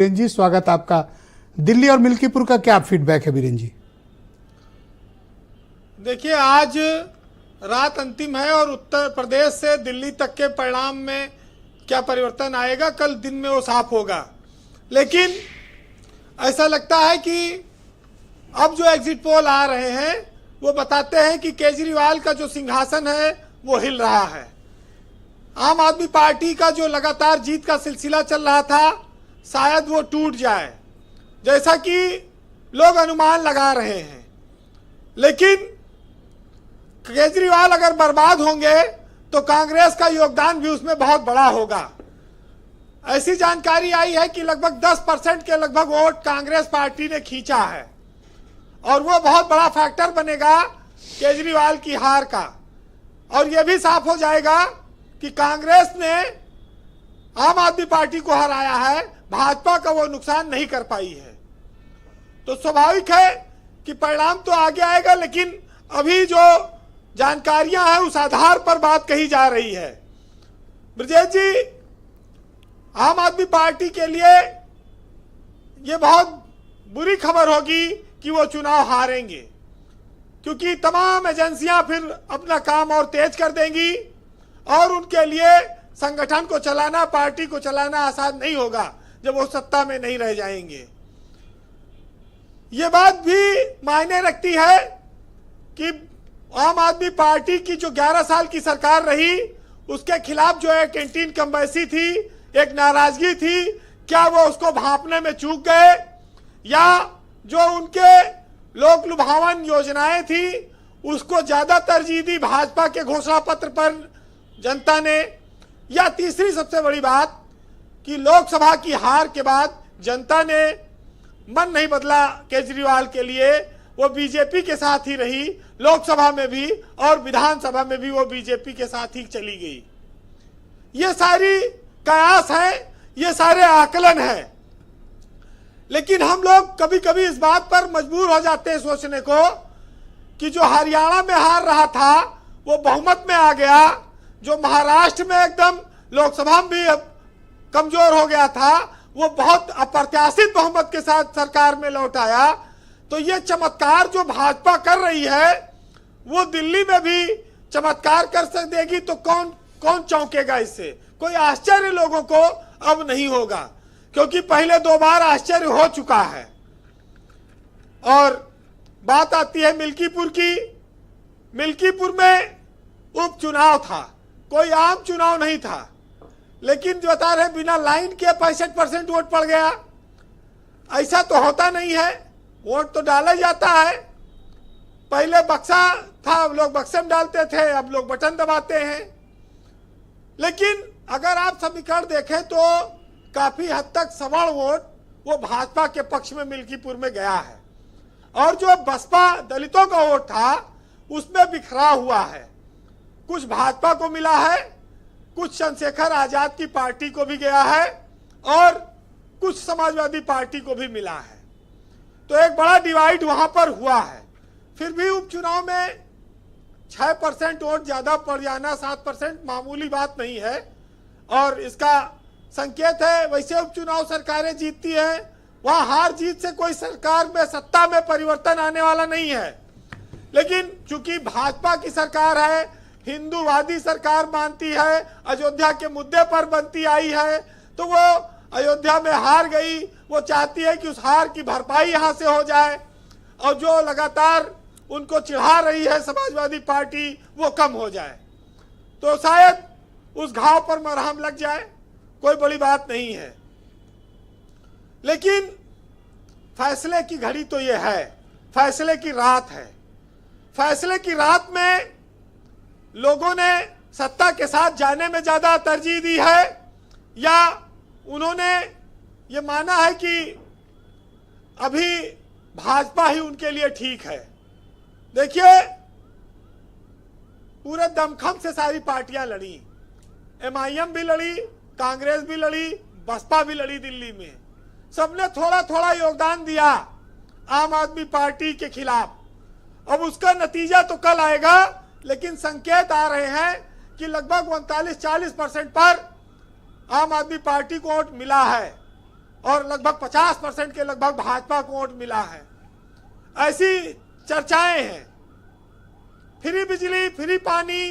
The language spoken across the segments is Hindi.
बीरेन जी, स्वागत आपका। दिल्ली और मिल्कीपुर का क्या फीडबैक है बीरेन जी? देखिए, आज रात अंतिम है और उत्तर प्रदेश से दिल्ली तक के परिणाम में क्या परिवर्तन आएगा, कल दिन में वो साफ होगा। लेकिन ऐसा लगता है कि अब जो एग्जिट पोल आ रहे हैं वो बताते हैं कि केजरीवाल का जो सिंहासन है वो हिल रहा है। आम आदमी पार्टी का जो लगातार जीत का सिलसिला चल रहा था शायद वो टूट जाए, जैसा कि लोग अनुमान लगा रहे हैं। लेकिन केजरीवाल अगर बर्बाद होंगे तो कांग्रेस का योगदान भी उसमें बहुत बड़ा होगा। ऐसी जानकारी आई है कि लगभग 10% के लगभग वोट कांग्रेस पार्टी ने खींचा है और वो बहुत बड़ा फैक्टर बनेगा केजरीवाल की हार का। और यह भी साफ हो जाएगा कि कांग्रेस ने आम आदमी पार्टी को हराया है, भाजपा का वो नुकसान नहीं कर पाई है। तो स्वाभाविक है कि परिणाम तो आगे आएगा, लेकिन अभी जो जानकारियां हैं उस आधार पर बात कही जा रही है। ब्रजेश जी, आम आदमी पार्टी के लिए ये बहुत बुरी खबर होगी कि वो चुनाव हारेंगे, क्योंकि तमाम एजेंसियां फिर अपना काम और तेज कर देंगी और उनके लिए संगठन को चलाना, पार्टी को चलाना आसान नहीं होगा जब वो सत्ता में नहीं रह जाएंगे। ये बात भी मायने रखती है कि आम आदमी पार्टी की जो 11 साल की सरकार रही उसके खिलाफ जो एक कैंटीन कमबैसी थी, एक नाराजगी थी, क्या वो उसको भांपने में चूक गए, या जो उनके लोक लुभावन योजनाएं थी उसको ज्यादा तरजीह दी भाजपा के घोषणा पत्र पर जनता ने, या तीसरी सबसे बड़ी बात कि लोकसभा की हार के बाद जनता ने मन नहीं बदला केजरीवाल के लिए, वो बीजेपी के साथ ही रही, लोकसभा में भी और विधानसभा में भी वो बीजेपी के साथ ही चली गई। ये सारी कयास है, ये सारे आकलन है। लेकिन हम लोग कभी कभी इस बात पर मजबूर हो जाते हैं सोचने को कि जो हरियाणा में हार रहा था वो बहुमत में आ गया, जो महाराष्ट्र में एकदम लोकसभा में भी कमजोर हो गया था वो बहुत अप्रत्याशित बहुमत के साथ सरकार में लौट आया। तो ये चमत्कार जो भाजपा कर रही है वो दिल्ली में भी चमत्कार कर देगी, तो कौन कौन चौंकेगा इससे? कोई आश्चर्य लोगों को अब नहीं होगा, क्योंकि पहले 2 बार आश्चर्य हो चुका है। और बात आती है मिल्कीपुर की। मिल्कीपुर में उपचुनाव था, कोई आम चुनाव नहीं था, लेकिन जो बता रहे बिना लाइन के 65% वोट पड़ गया। ऐसा तो होता नहीं है, वोट तो डाला जाता है। पहले बक्सा था, अब लोग बक्से में डालते थे, अब लोग बटन दबाते हैं। लेकिन अगर आप समीकरण देखें तो काफी हद तक सवर्ण वोट वो भाजपा के पक्ष में मिल्कीपुर में गया है, और जो बसपा दलितों का वोट था उसमें बिखरा हुआ है। कुछ भाजपा को मिला है, कुछ चंद्रशेखर आजाद की पार्टी को भी गया है और कुछ समाजवादी पार्टी को भी मिला है। तो एक बड़ा डिवाइड वहां पर हुआ है। फिर भी उपचुनाव में 6% वोट ज्यादा पड़ जाना, 7% मामूली बात नहीं है और इसका संकेत है। वैसे उपचुनाव सरकारें जीतती हैं, वहां हार जीत से कोई सरकार में सत्ता में परिवर्तन आने वाला नहीं है। लेकिन चूंकि भाजपा की सरकार है, हिंदूवादी सरकार मानती है, अयोध्या के मुद्दे पर बनती आई है, तो वो अयोध्या में हार गई, वो चाहती है कि उस हार की भरपाई यहां से हो जाए, और जो लगातार उनको चिढ़ा रही है समाजवादी पार्टी वो कम हो जाए, तो शायद उस घाव पर मरहम लग जाए। कोई बड़ी बात नहीं है। लेकिन फैसले की घड़ी तो ये है, फैसले की रात है। फैसले की रात में लोगों ने सत्ता के साथ जाने में ज्यादा तरजीह दी है, या उन्होंने ये माना है कि अभी भाजपा ही उनके लिए ठीक है। देखिए, पूरे दमखम से सारी पार्टियां लड़ी, MIM भी लड़ी, कांग्रेस भी लड़ी, बसपा भी लड़ी दिल्ली में। सबने थोड़ा थोड़ा योगदान दिया आम आदमी पार्टी के खिलाफ। अब उसका नतीजा तो कल आएगा, लेकिन संकेत आ रहे हैं कि लगभग 39-40% पर आम आदमी पार्टी को वोट मिला है। और लगभग 50% के लगभग भाजपा को वोट मिला है। ऐसी चर्चाएं हैं। फ्री बिजली, फ्री पानी,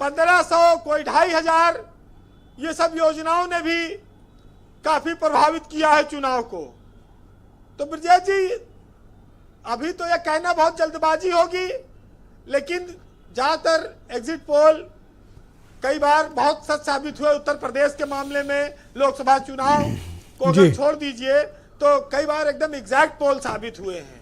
1500, कोई 2500, ये सब योजनाओं ने भी काफी प्रभावित किया है चुनाव को। तो ब्रजेश जी, अभी तो यह कहना बहुत जल्दबाजी होगी, लेकिन ज्यादातर एग्जिट पोल कई बार बहुत सच साबित हुए। उत्तर प्रदेश के मामले में लोकसभा चुनाव को अगर छोड़ दीजिए तो कई बार एकदम एग्जैक्ट पोल साबित हुए हैं।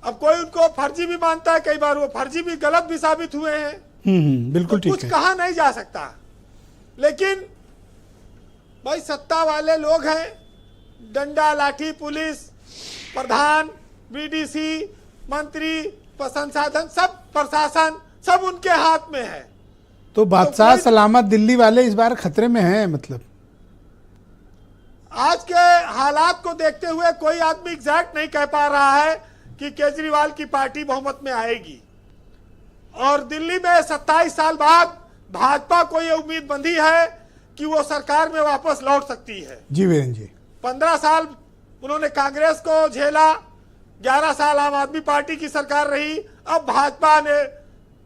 अब कोई उनको फर्जी भी मानता है, कई बार वो फर्जी भी, गलत भी साबित हुए हैं। बिल्कुल ठीक है। कुछ कहा नहीं जा सकता, लेकिन भाई सत्ता वाले लोग हैं, डंडा लाठी पुलिस, प्रधान, बीडीसी, मंत्री, संसाधन, सब प्रशासन सब उनके हाथ में है। तो बादशाह सलामत दिल्ली वाले इस बार खतरे में हैं। मतलब आज के हालात को देखते हुए कोई आदमी एग्जैक्ट नहीं कह पा रहा है कि केजरीवाल की पार्टी बहुमत में आएगी। और दिल्ली में 27 साल बाद भाजपा को यह उम्मीद बंधी है कि वो सरकार में वापस लौट सकती है। जी वीरेंद्र जी, 15 साल उन्होंने कांग्रेस को झेला, 11 साल आम आदमी पार्टी की सरकार रही। अब भाजपा ने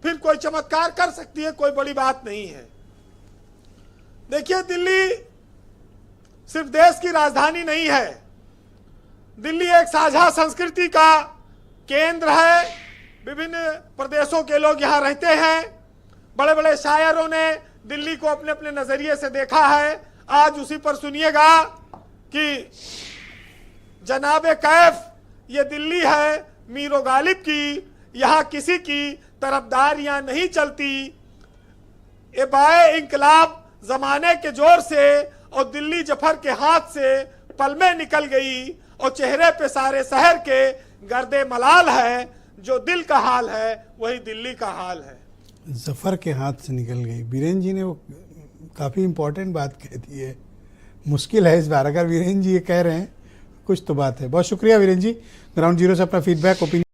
फिर कोई चमत्कार कर सकती है, कोई बड़ी बात नहीं है। देखिए, दिल्ली सिर्फ देश की राजधानी नहीं है, दिल्ली एक साझा संस्कृति का केंद्र है। विभिन्न प्रदेशों के लोग यहाँ रहते हैं। बड़े बड़े शायरों ने दिल्ली को अपने अपने नजरिए से देखा है। आज उसी पर सुनिएगा कि जनाबे कैफ ये दिल्ली है मीरो गालिब की, यहाँ किसी की तरफदारियां नहीं चलती। ये बाए इंकलाब जमाने के जोर से और दिल्ली जफर के हाथ से पल में निकल गई, और चेहरे पे सारे शहर के गर्दे मलाल है। जो दिल का हाल है वही दिल्ली का हाल है। जफर के हाथ से निकल गई, वीरेंद्र जी ने वो काफ़ी इंपॉर्टेंट बात कह दी है। मुश्किल है इस बार, अगर वीरेंद्र जी ये कह रहे हैं कुछ तो बात है। बहुत शुक्रिया वीरेंद्र जी, ग्राउंड जीरो से अपना फीडबैक ओपिनियन